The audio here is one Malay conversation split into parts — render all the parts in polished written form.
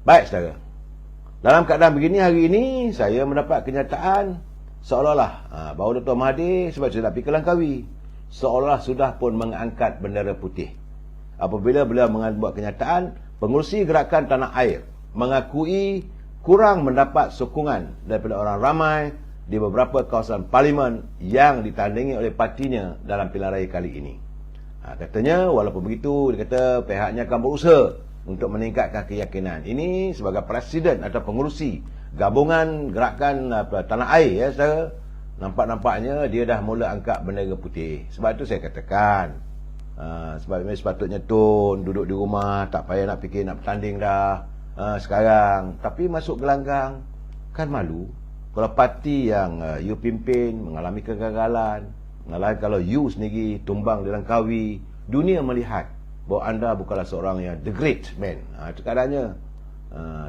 Baik, saudara. Dalam keadaan begini hari ini, saya mendapat kenyataan seolah-olah bahawa Dr. Mahathir, sebab saya nak pergi ke Langkawi, seolah sudah pun mengangkat bendera putih. Apabila beliau membuat kenyataan, pengurusi gerakan tanah air mengakui kurang mendapat sokongan daripada orang ramai di beberapa kawasan parlimen yang ditandingi oleh partinya dalam pilihan raya kali ini. Katanya, walaupun begitu, dia kata pihaknya akan berusaha untuk meningkatkan keyakinan. Ini sebagai presiden atau pengurusi gabungan gerakan tanah air, ya saudara. Nampak-nampaknya dia dah mula angkat bendera putih. Sebab itu saya katakan, sebab sepatutnya Tun duduk di rumah, tak payah nak fikir nak bertanding dah sekarang. Tapi masuk gelanggang, kan malu kalau parti yang you pimpin mengalami kegagalan, kalau you sendiri tumbang di Langkawi, dunia melihat bahawa anda bukanlah seorang yang the great man. Itu keadaannya.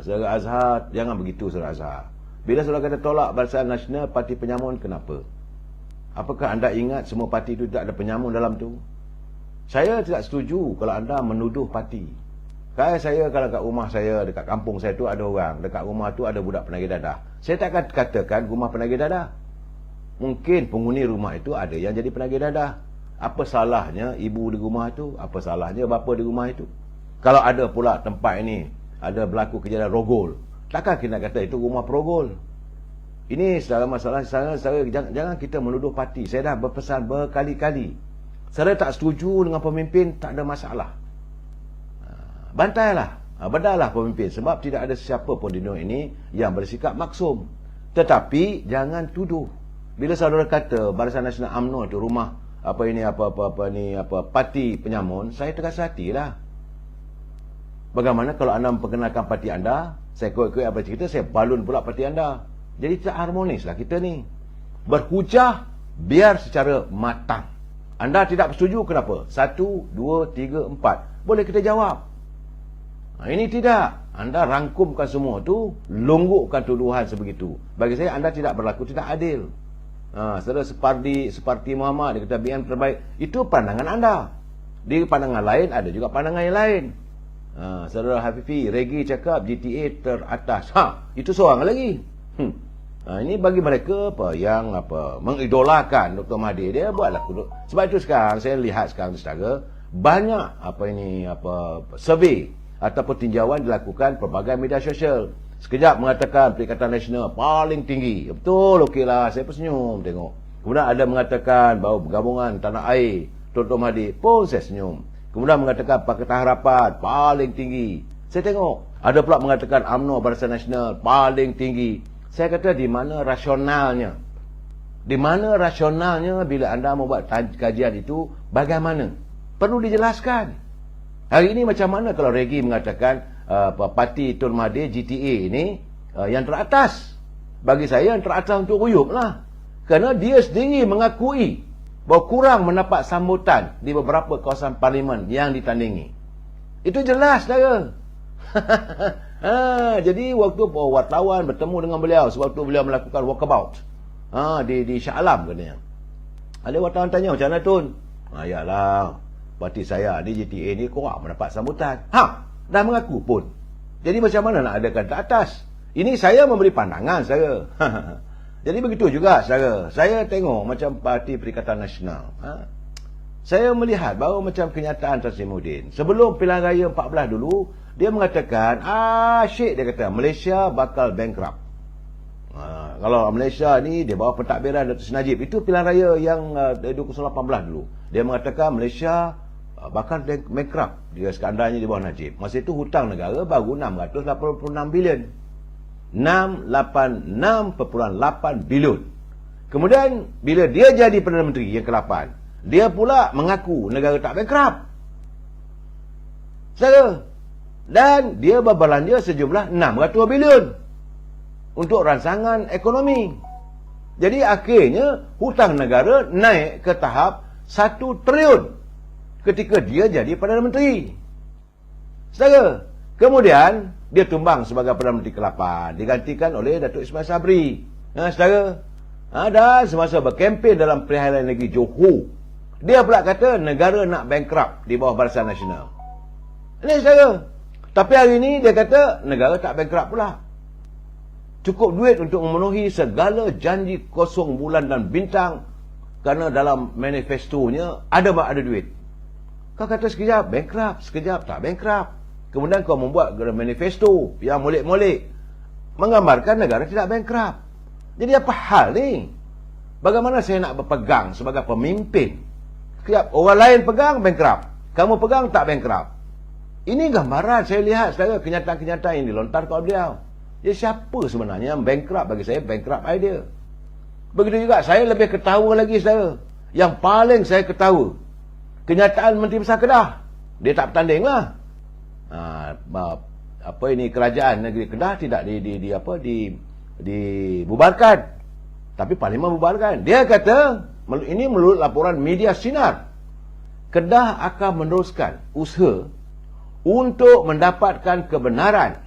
Saudara Azhar, jangan begitu saudara Azhar. Bila saudara kata tolak Barisan Nasional Parti Penyamun, kenapa? Apakah anda ingat semua parti itu tidak ada penyamun dalam tu? Saya tidak setuju kalau anda menuduh parti. Kayak saya, kalau kat rumah saya, dekat kampung saya tu ada orang, dekat rumah tu ada budak penagih dadah. Saya tak akan katakan rumah penagih dadah. Mungkin penghuni rumah itu ada yang jadi penagih dadah. Apa salahnya ibu di rumah itu? Apa salahnya bapa di rumah itu? Kalau ada pula tempat ini ada berlaku kejadian rogol, takkan kita kata itu rumah perogol? Ini salah masalah. Jangan kita menuduh parti. Saya dah berpesan berkali-kali, saya tak setuju dengan pemimpin, tak ada masalah. Bantailah, bedahlah pemimpin, sebab tidak ada siapa pun di dunia ini yang bersikap maksum. Tetapi jangan tuduh. Bila saudara kata Barisan Nasional UMNO itu rumah parti penyamun, saya terasa hatilah. Bagaimana kalau anda memperkenalkan parti anda, saya ikut apa cerita, saya balun pula parti anda. Jadi tak harmonislah kita ni. Berhujah biar secara matang. Anda tidak bersetuju, kenapa? 1, 2, 3, 4. Boleh kita jawab. Ini tidak. Anda rangkumkan semua tu, longgokkan tuduhan sebegitu. Bagi saya, anda tidak berlaku tidak adil. Saudara seperti Muhammad, dia kata BN terbaik. Itu pandangan anda. Di pandangan lain ada juga pandangan yang lain. Saudara Hafifi, Regi cakap GTA teratas. Itu seorang lagi. Ini bagi mereka yang mengidolakan Dr. Mahathir, dia buatlah. Sebab itu sekarang saya lihat saudara, banyak survey ataupun tinjauan dilakukan pelbagai media sosial. Sekejap mengatakan Perikatan Nasional paling tinggi. Betul, okeylah, saya tersenyum tengok. Kemudian ada mengatakan bahawa gabungan tanah air Dr. Mahathir, pun saya senyum. Kemudian mengatakan Pakatan Harapan paling tinggi. Saya tengok. Ada pula mengatakan UMNO Barisan Nasional paling tinggi. Saya kata, di mana rasionalnya? Di mana rasionalnya bila anda membuat kajian itu? Bagaimana? Perlu dijelaskan. Hari ini macam mana kalau Regi mengatakan parti Tun Mahathir GTA ini yang teratas? Bagi saya yang teratas untuk uyup lah. Kerana dia sendiri mengakui bahawa kurang mendapat sambutan di beberapa kawasan parlimen yang ditandingi. Itu jelas saudara. Jadi waktu wartawan bertemu dengan beliau, sewaktu beliau melakukan walkabout di Shah Alam katanya, ada wartawan tanya, macam mana Tun? Yalah, parti saya di GTA ni kurang mendapat sambutan. Dah mengaku pun. Jadi macam mana nak adakan ke atas? Ini saya memberi pandangan saya. Jadi begitu juga saudara. Saya tengok macam Parti Perikatan Nasional. Saya melihat bahawa macam kenyataan Tan Sri Muhyiddin. Sebelum pilihan raya 14 dulu, dia mengatakan, Syed, dia kata, Malaysia bakal bankrupt. Kalau Malaysia ni, dia bawa pentadbiran Datuk Seri Najib. Itu pilihan raya yang 2018 dulu. Dia mengatakan Malaysia bakal bankrupt. Dia sekandalnya di bawah Najib. Masa itu hutang negara baru 686 bilion. 686.8 bilion. Kemudian bila dia jadi Perdana Menteri yang ke-8, dia pula mengaku negara tak bankrupt. Saudara, dan dia berbelanja sejumlah 600 bilion untuk rancangan ekonomi. Jadi akhirnya hutang negara naik ke tahap 1 trilion ketika dia jadi Perdana Menteri. Saudara, kemudian dia tumbang sebagai Perdana Menteri ke-8, digantikan oleh Datuk Ismail Sabri. Saudara, dan semasa berkempen dalam pilihan raya negeri Johor, dia pula kata negara nak bankrupt di bawah Barisan Nasional. Ini saudara, Tapi hari ini dia kata negara tak bankrupt pula. Cukup duit untuk memenuhi segala janji kosong bulan dan bintang, kerana dalam manifestonya ada duit. Kau kata sekejap bankrupt, sekejap tak bankrupt. Kemudian kau membuat manifesto yang molek-molek menggambarkan negara tidak bankrupt. Jadi apa hal ni? Bagaimana saya nak berpegang sebagai pemimpin? Sekejap orang lain pegang bankrupt, kamu pegang tak bankrupt. Ini gambaran saya lihat saudara, kenyataan-kenyataan yang dilontarkan oleh beliau. Jadi siapa sebenarnya yang bankrupt? Bagi saya bankrupt idea. Begitu juga saya lebih ketawa lagi saudara. Yang paling saya ketawa, kenyataan Menteri Besar Kedah. Dia tak bertanding lah. Kerajaan negeri Kedah tidak dibubarkan. Tapi Parlimen bubarkan. Dia kata, ini menurut laporan media Sinar, Kedah akan meneruskan usaha untuk mendapatkan kebenaran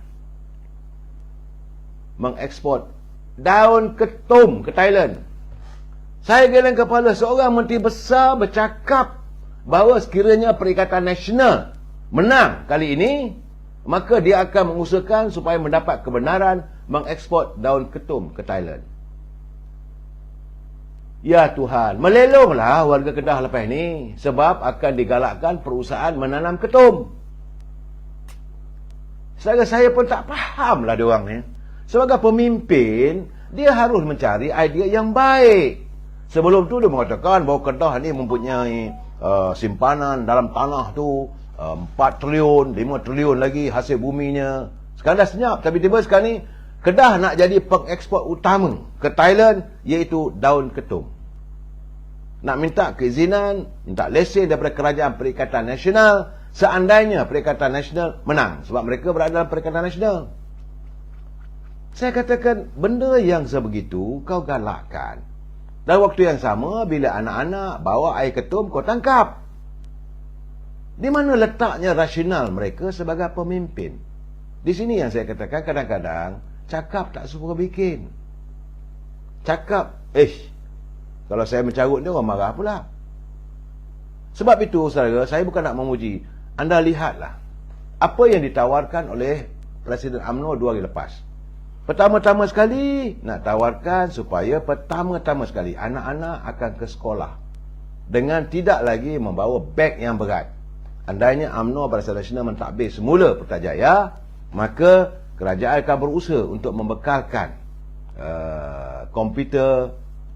mengekspor daun ketum ke Thailand. Saya geleng kepala, seorang menteri besar bercakap bahawa sekiranya Perikatan Nasional menang kali ini, maka dia akan mengusahakan supaya mendapat kebenaran mengekspor daun ketum ke Thailand. Ya Tuhan, melelonglah warga Kedah lepas ini, sebab akan digalakkan perusahaan menanam ketum. Saya pun tak faham lah diorang ni. Sebagai pemimpin, dia harus mencari idea yang baik. Sebelum tu dia mengatakan bahawa Kedah ni mempunyai simpanan dalam tanah tu 4 triliun, 5 triliun lagi hasil buminya. Sekarang dah senyap. Tapi tiba sekarang ni Kedah nak jadi pengeksport utama ke Thailand, iaitu daun ketum. Nak minta keizinan, minta lesen daripada Kerajaan Perikatan Nasional, seandainya Perikatan Nasional menang. Sebab mereka berada dalam Perikatan Nasional. Saya katakan, benda yang sebegitu kau galakkan. Dan waktu yang sama, bila anak-anak bawa air ketum, kau tangkap. Di mana letaknya rasional mereka sebagai pemimpin? Di sini yang saya katakan, kadang-kadang cakap tak suka bikin. Cakap, kalau saya mencarut dia, orang marah pula. Sebab itu, saudara, saya bukan nak memuji. Anda lihatlah apa yang ditawarkan oleh Presiden UMNO 2 hari lepas. Pertama-tama sekali nak tawarkan supaya pertama-tama sekali anak-anak akan ke sekolah dengan tidak lagi membawa beg yang berat. Andainya UMNO Barisan Nasional mentadbir semula Putrajaya, maka kerajaan akan berusaha untuk membekalkan komputer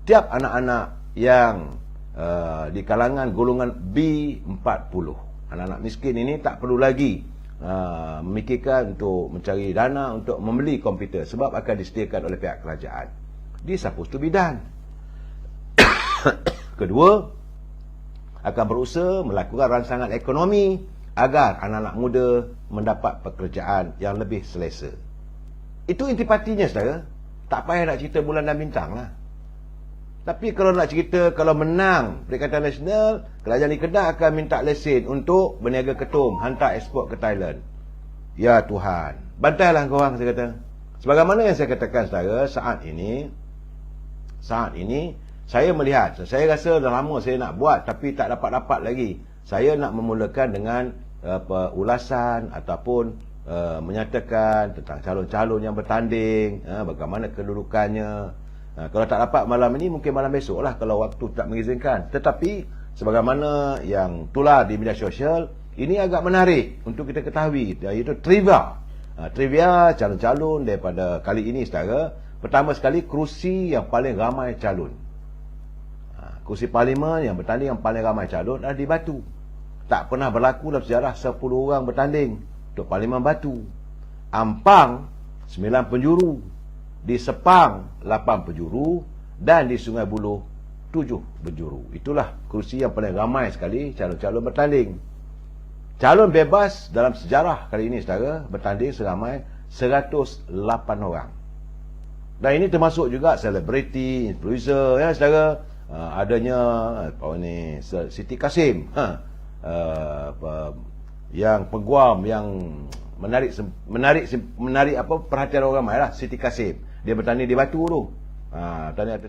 tiap anak-anak yang di kalangan golongan B40. Anak-anak miskin ini tak perlu lagi memikirkan untuk mencari dana untuk membeli komputer, sebab akan disediakan oleh pihak kerajaan. This supposed to be done. Kedua, akan berusaha melakukan rangsangan ekonomi agar anak-anak muda mendapat pekerjaan yang lebih selesa. Itu intipatinya, saudara. Tak payah nak cerita bulan dan bintang lah. Tapi kalau nak cerita, kalau menang Perikatan Nasional, Kerajaan di Kedah akan minta lesen untuk berniaga ketum, hantar ekspor ke Thailand. Ya Tuhan, bantailah korang, saya kata. Sebagaimana yang saya katakan, saudara, saat ini saya melihat, saya rasa dah lama saya nak buat tapi tak dapat lagi. Saya nak memulakan dengan ulasan ataupun menyatakan tentang calon-calon yang bertanding, bagaimana kedudukannya. Kalau tak dapat malam ini, mungkin malam besok lah kalau waktu tak mengizinkan. Tetapi sebagaimana yang tular di media sosial, ini agak menarik untuk kita ketahui, iaitu trivia. Trivia calon-calon daripada kali ini, saudara. Pertama sekali, kerusi yang paling ramai calon. Kursi parlimen yang bertanding yang paling ramai calon adalah di Batu. Tak pernah berlaku dalam sejarah 10 orang bertanding untuk parlimen Batu. Ampang 9 penjuru, di Sepang 8 penjuru, dan di Sungai Buloh 7 penjuru. Itulah kursi yang paling ramai sekali calon-calon bertanding. Calon bebas dalam sejarah kali ini, saudara, bertanding seramai 108 orang. Dan ini termasuk juga selebriti, influencer, ya saudara. Adanya Siti Kasim, yang peguam yang menarik perhatian orang ramai lah, Siti Kasim. Dia bertanding di Batu tu. Tanya